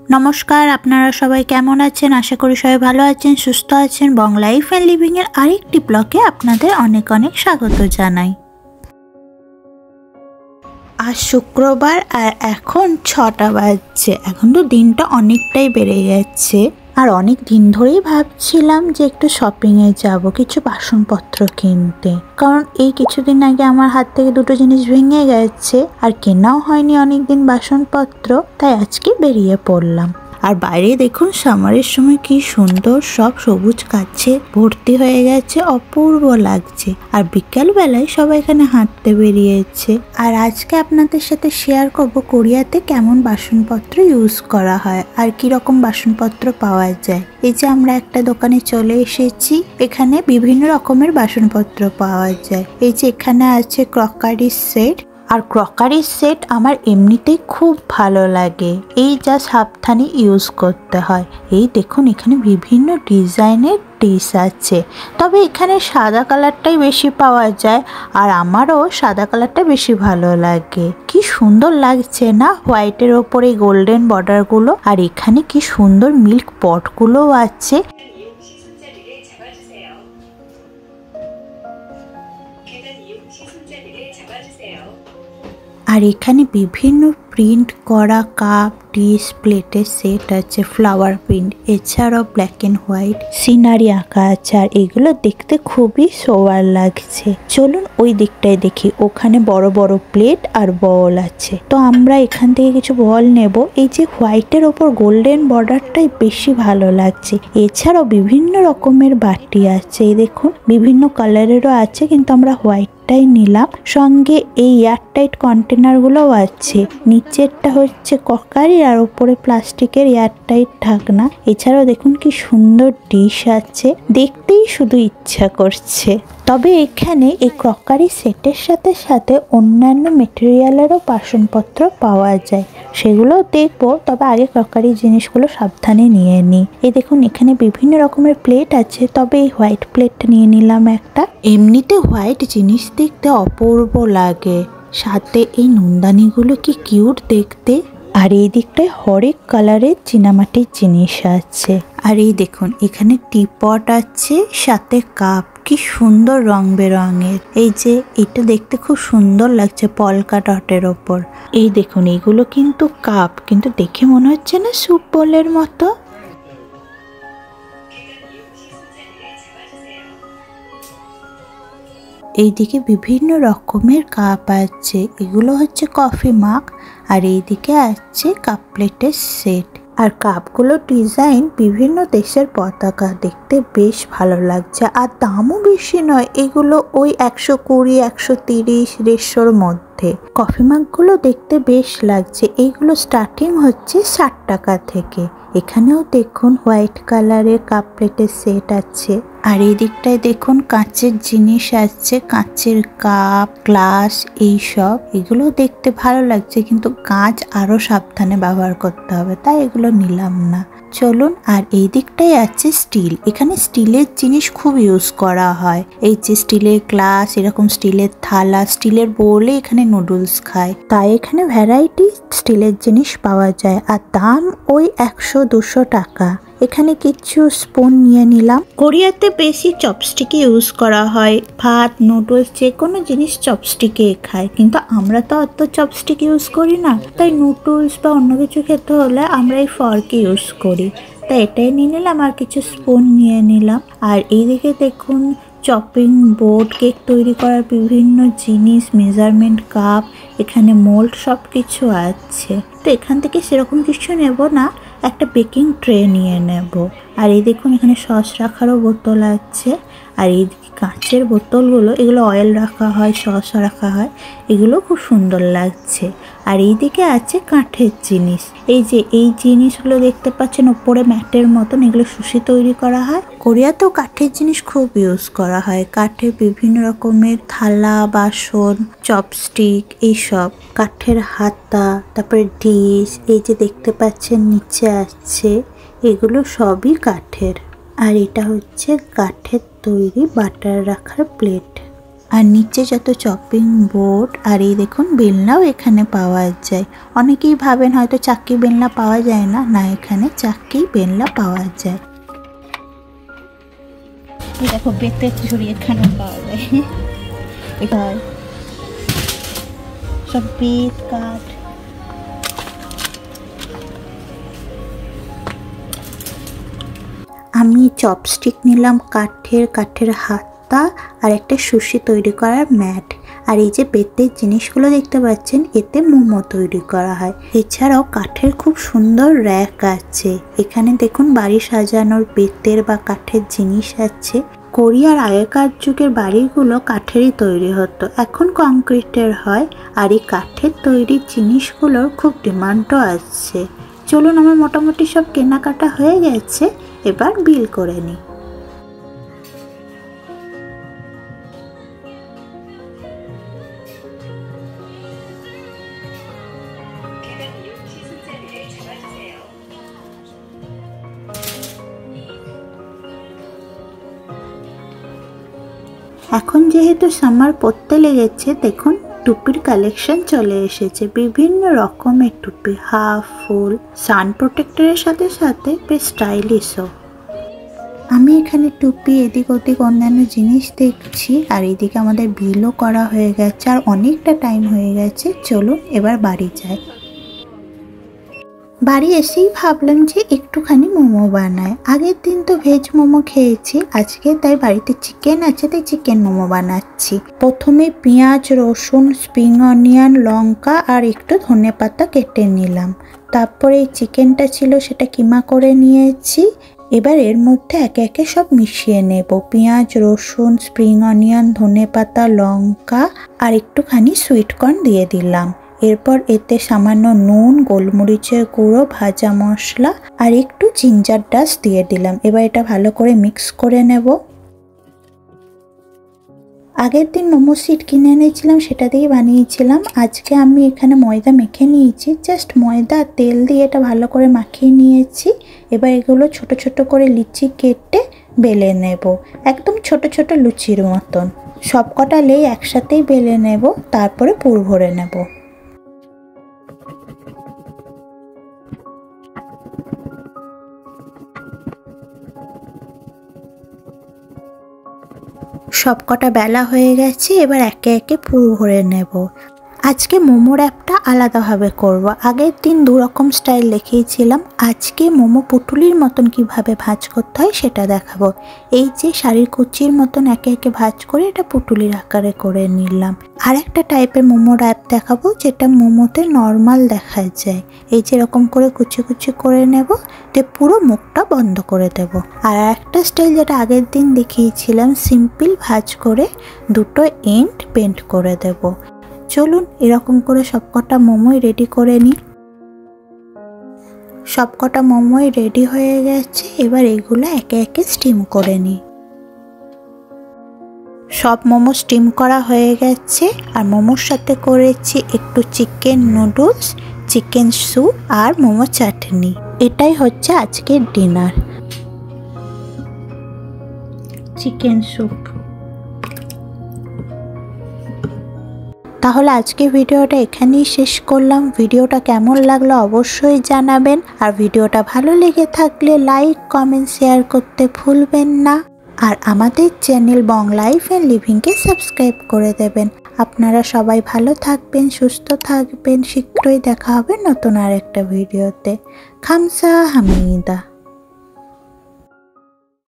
নমস্কার, আপনারা সবাই কেমন আছেন? আশা করি সবাই ভালো আছেন, সুস্থ আছেন। বং লাইফ অ্যান্ড লিভিং এর আরেকটি ব্লগে আপনাদের অনেক অনেক স্বাগত জানাই। আজ শুক্রবার আর এখন 6টা বাজছে। এখন তো দিনটা অনেকটাই বেড়ে যাচ্ছে। আর অনেক দিন ধরেই ভাবছিলাম যে একটু শপিংয়ে যাব, কিছু বাসনপত্র কিনতে। কারণ এই কিছুদিন আগে আমার হাত থেকে দুটো জিনিস ভেঙে গেছে আর কেনাও হয়নি অনেকদিন বাসনপত্র, তাই আজকে বেরিয়ে পড়লাম। আর বাইরে দেখুন সামারের সময় কি সুন্দর সব সবুজ গাছে ভর্তি হয়ে গেছে, অপূর্ব লাগছে। আর বিকাল বেলায় সবাই এখানে হাঁটতে বেরিয়েছে। আর আজকে আপনাদের সাথে শেয়ার করব কোরিয়াতে কেমন বাসনপত্র ইউজ করা হয় আর কি রকম বাসনপত্র পাওয়া যায়। এই যে আমরা একটা দোকানে চলে এসেছি, এখানে বিভিন্ন রকমের বাসনপত্র পাওয়া যায়। এই যে এখানে আছে ক্রকারি সেট। আর ক্রকারি সেট আমার এমনিতেই খুব ভালো লাগে, এই যা সাবধানে ইউজ করতে হয়। এই দেখুন এখানে বিভিন্ন ডিজাইনের ডিশ আছে, তবে এখানে সাদা কালারটাই বেশি পাওয়া যায় আর আমারও সাদা কালারটা বেশি ভালো লাগে। কি সুন্দর লাগছে না হোয়াইটের ওপরে গোল্ডেন বর্ডারগুলো। আর এখানে কি সুন্দর মিল্ক পটগুলোও আছে। আর এখানে বিভিন্ন প্রিন্ট করা কাপ, ডিশ, প্লেটের সেট আছে, ফ্লাওয়ার প্রিন্ট, এছাড়াও ব্ল্যাক এন্ড হোয়াইট সিনারি আঁকা আছে। আর এগুলো দেখতে খুবই সোবার লাগছে। চলুন ওই দিকটায় দেখি, ওখানে বড় বড় প্লেট আর বল আছে। তো আমরা এখান থেকে কিছু বল নেব। এই যে হোয়াইটের ওপর গোল্ডেন বর্ডারটাই বেশি ভালো লাগছে। এছাড়াও বিভিন্ন রকমের বাটি আছে, এই দেখুন বিভিন্ন কালারেরও আছে, কিন্তু আমরা হোয়াইট নিলাম। সঙ্গে এই এয়ারটাইট কন্টেনার গুলোও আছে। নিচেরটা হচ্ছে ক্রকারি আর উপরে প্লাস্টিকের এয়ারটাইট ঢাকনা। এছাড়াও দেখুন কি সুন্দর ডিশ আছে, দেখতেই শুধু ইচ্ছা করছে। তবে এখানে এই ক্রকারি সেটের সাথে সাথে অন্যান্য মেটেরিয়ালেরও বাসনপত্র পাওয়া যায়, সেগুলো দেখবো। তবে আগে ক্রকারি জিনিসগুলো সাবধানে নিয়ে নিই। এই দেখুন এখানে বিভিন্ন রকমের প্লেট আছে, তবে এই হোয়াইট প্লেটটা নিয়ে নিলাম একটা। এমনিতে হোয়াইট জিনিস দেখতে অপূর্ব লাগে, সাথে এই নুনদানিগুলো কি কিউট দেখতে। আর এই দিকটায় হরেক কালারের চীনামাটির জিনিস আছে। আর এই দেখুন এখানে টিপট আছে, সাথে কাপ, কি সুন্দর রং বেরঙের। এই যে এটা দেখতে খুব সুন্দর লাগছে পলকা ডটের ওপর। এই দেখুন এগুলো কিন্তু কাপ, কিন্তু দেখে মনে হচ্ছে না স্যুপ বোলের মতো। এইদিকে বিভিন্ন রকমের কাপ আছে, এগুলো হচ্ছে কফি মাগ। আর এইদিকে আছে কাপ প্লেটের সেট। আর কাপগুলো ডিজাইন বিভিন্ন দেশের পতাকা, দেখতে বেশ ভালো লাগছে। আর দামও বেশি নয়, এগুলো ওই 120, 130, 150-র মধ্যে। কফি মাগগুলো দেখতে বেশ লাগছে, এইগুলো স্টার্টিং হচ্ছে 60 টাকা থেকে। এখানেও দেখুন হোয়াইট কালারের কাপ প্লেটের সেট আছে। আর এই দিকটায় দেখুন কাঁচের জিনিস আছে, কাঁচের কাপ, গ্লাস, এইসব। এগুলো দেখতে ভালো লাগছে, কিন্তু কাঁচ আরো সাবধানে ব্যবহার করতে হবে, তাই এগুলো নিলাম না। চলুন। আর এই দিকটাই আছে স্টিল। এখানে স্টিলের জিনিস খুব ইউজ করা হয়। এই যে স্টিলের গ্লাস, এরকম স্টিলের থালা, স্টিলের বোলে এখানে নুডলস খায়, তাই এখানে ভ্যারাইটি স্টিলের জিনিস পাওয়া যায়। আর দাম ওই 100-200 টাকা। এখানে কিছু স্পুন নিয়ে নিলাম। কোরিয়াতে বেশি চপস্টিক ইউজ করা হয়, ভাত, নুডলস, যে কোনো জিনিস চপস্টিকে খায়। কিন্তু আমরা তো অত চপস্টিক ইউজ করি না, তাই নুডলস বা অন্য কিছু খেতে হলে আমরা এই ফর্ক ইউজ করি। তাই এটাই নিয়ে নিলাম, আর কিছু স্পুন নিয়ে নিলাম। আর এইদিকে দেখুন চপিং বোর্ড, কেক তৈরি করার বিভিন্ন জিনিস, মেজারমেন্ট কাপ, এখানে মোল্ড, সব কিছু আছে। তো এখান থেকে সেরকম কিছু নেব না, একটা বেকিং ট্রে নিয়ে নেব। আর এই দেখুন এখানে সস রাখারও বোতল আছে। আর এই কাঁচের বোতলগুলো, এগুলো অয়েল রাখা হয়, সস রাখা হয়, এগুলো খুব সুন্দর লাগছে। আর এইদিকে আছে কাঠের জিনিস। এই যে এই জিনিসগুলো দেখতে পাচ্ছেন ওপরে ম্যাটের মতন, এগুলো সুশি তৈরি করা হয়। কোরিয়াতেও কাঠের জিনিস খুব ইউজ করা হয়, কাঠের বিভিন্ন রকমের থালা, বাসন, চপস্টিক, এইসব। কাঠের হাতা, তারপরে ডিশ, এই যে দেখতে পাচ্ছেন নিচে আছে, এগুলো সবই কাঠের। আর এটা হচ্ছে কাঠের তৈরি বাটার রাখার প্লেট। আর নিচে যত চপিং বোর্ড আর এই দেখুন বেলনাও এখানে পাওয়া যায়। অনেকেই ভাবেন হয়তো চাক্কি বেলনা পাওয়া যায় না, না এখানে চাক্কি বেলনা পাওয়া যায়। দেখো বেতের ঝুড়ি এখানে পাওয়া যায়, সব বেত কাঠ। আমি চপস্টিক নিলাম কাঠের হাতা আর একটা সুশি তৈরি করার ম্যাট। আর এই যে বেতের জিনিসগুলো দেখতে পাচ্ছেন এতে মোমো তৈরি করা হয়। এছাড়াও কাঠের খুব সুন্দর র্যাক আছে। এখানে দেখুন বাড়ি সাজানোর বেতের বা কাঠের জিনিস আছে। কোরিয়ার আগেকার যুগের বাড়িগুলো কাঠেরই তৈরি হতো, এখন কংক্রিটের হয়। আর এই কাঠের তৈরি জিনিসগুলোর খুব ডিমান্ডও আছে। চলুন আমার মোটামুটি সব কেনাকাটা হয়ে গেছে, এবার বিল করে নিই। এখন যেহেতু সামার পড়তে লেগেছে, দেখুন টুপির কালেকশন চলে এসেছে। বিভিন্ন রকমের টুপি, হাফ, ফুল, সান প্রোটেক্টরের সাথে সাথে বেশ স্টাইলিশও। আমি এখানে টুপি এদিক ওদিক অন্যান্য জিনিস দেখছি। আর এদিকে আমাদের বিলও করা হয়ে গেছে আর অনেকটা টাইম হয়ে গেছে। চলুন এবার বাড়ি যাই। বাড়ি এসেই ভাবলাম যে একটুখানি মোমো বানাই। আগের দিন তো ভেজ মোমো খেয়েছি, আজকে তাই বাড়িতে চিকেন আছে তাই চিকেন মোমো বানাচ্ছি। প্রথমে পেঁয়াজ, রসুন, স্প্রিং অনিয়ন, লঙ্কা আর একটু ধনেপাতা কেটে নিলাম। তারপরে এই চিকেনটা ছিল সেটা কিমা করে নিয়েছি। এবার এর মধ্যে একে একে সব মিশিয়ে নেব। পেঁয়াজ, রসুন, স্প্রিং অনিয়ন, ধনেপাতা, লঙ্কা আর একটুখানি সুইট কর্ন দিয়ে দিলাম। এরপর এতে সামান্য নুন, গোলমরিচের গুঁড়ো, ভাজা মশলা আর একটু জিঞ্জার ডাস্ট দিয়ে দিলাম। এবার এটা ভালো করে মিক্স করে নেব। আগের দিন মোমো শিট কিনে এনেছিলাম, সেটা দিয়ে বানিয়েছিলাম। আজকে আমি এখানে ময়দা মেখে নিয়েছি। জাস্ট ময়দা তেল দিয়ে এটা ভালো করে মাখিয়ে নিয়েছি। এবার এগুলো ছোট ছোট করে লিচি কেটে বেলে নেব, একদম ছোট ছোট লুচির মতন। সবকটা লেই একসাথেই বেলে নেব, তারপরে পুর ভরে নেব। সবকটা বেলা হয়ে গেছে, এবার একে একে পুর ভরে নেব। আজকে মোমো র্যাপটা আলাদাভাবে করব। আগের দিন দু রকম স্টাইল দেখিয়েছিলাম, আজকে মোমো পুটুলির মতন কিভাবে ভাঁজ করতে হয় সেটা দেখাবো। এই যে শাড়ির কুচির মতন একে একে ভাঁজ করে এটা পুটুলির আকারে করে নিলাম। আর একটা টাইপের মোমো র্যাপ দেখাবো যেটা মোমোতে নর্মাল দেখা যায়। এই যে এরকম করে কুচি কুচি করে নেব, দিয়ে পুরো মুখটা বন্ধ করে দেব। আর একটা স্টাইল যেটা আগের দিন দেখিয়েছিলাম, সিম্পল ভাঁজ করে দুটো এন্ড পেন্ট করে দেব। চলুন এরকম করে সবকটা মোমোই রেডি করে নিই। সবকটা মোমোই রেডি হয়ে গেছে, এবার এগুলো একে একে স্টিম করে নিই। সব মোমো স্টিম করা হয়ে গেছে। আর মোমোর সাথে করেছি একটু চিকেন নুডলস, চিকেন স্যুপ আর মোমো চাটনি। এটাই হচ্ছে আজকের ডিনার। Chicken soup. তাহলে আজকে ভিডিওটা এখানেই শেষ করলাম। ভিডিওটা কেমন লাগলো অবশ্যই জানাবেন। আর ভিডিওটা ভালো লেগে থাকলে লাইক, কমেন্ট, শেয়ার করতে ভুলবেন না। আর আমাদের চ্যানেল বং লাইফ অ্যান্ড লিভিংকে সাবস্ক্রাইব করে দেবেন। আপনারা সবাই ভালো থাকবেন, সুস্থ থাকবেন। শীঘ্রই দেখা হবে নতুন আর একটা ভিডিওতে। খামসা হামিদা।